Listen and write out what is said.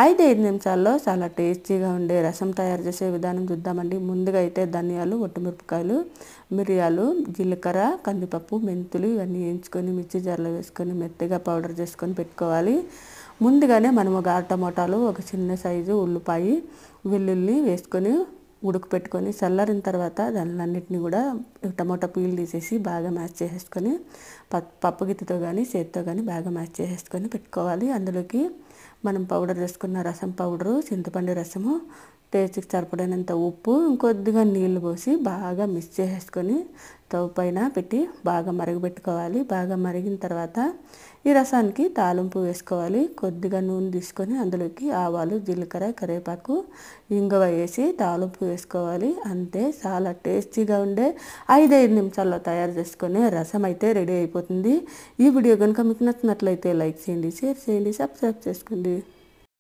5 నిమిషాల్లో చాలా టేస్టీగా ఉండే రసం తయారు చేసే విధానం చూద్దామండి. ముందుగా అయితే ధనియాలు, ఒట్టిమిరపకాయలు, మిరియాలు, జీలకర్ర, కందిపప్పు, మెంతులు ఇవన్నీ వేయించుకొని మిక్సీ జార్లో వేసుకొని మెత్తగా పౌడర్ చేసుకొని పెట్టుకోవాలి. ముందుగానే మనము ఒక 6 టమోటాలు, ఒక చిన్న సైజు ఉల్లిపాయ, వెల్లుల్లి వేసుకొని ఉడకపెట్టుకొని చల్లారిన తర్వాత దానిలన్నిటిని కూడా టమోటా పీల్ తీసేసి బాగా మ్యాష్ చేసేసుకొని పప్పు గిత్తెతో కానీ చేతితో కానీ బాగా మ్యాష్ చేసేసుకొని పెట్టుకోవాలి. అందులోకి మనం పౌడర్ చేసుకున్న రసం పౌడరు, చింతపండు రసము, టేస్ట్కి సరిపడినంత ఉప్పు, ఇంకొద్దిగా నీళ్లు పోసి బాగా మిక్స్ చేసేసుకొని స్టవ్ పైన పెట్టి బాగా మరగబెట్టుకోవాలి. బాగా మరిగిన తర్వాత ఈ రసానికి తాలింపు వేసుకోవాలి. కొద్దిగా నూనె తీసుకొని అందులోకి ఆవాలు, జీలకర్ర, కరివేపాకు, ఇంగువ వేసి తాలింపు వేసుకోవాలి. అంతే, చాలా టేస్టీగా ఉండే 5 నిమిషాల్లో తయారు చేసుకునే రసం అయితే రెడీ అయిపోతుంది. ఈ వీడియో కనుక మీకు నచ్చినట్లయితే లైక్ చేయండి, షేర్ చేయండి, సబ్స్క్రైబ్ చేసుకోండి.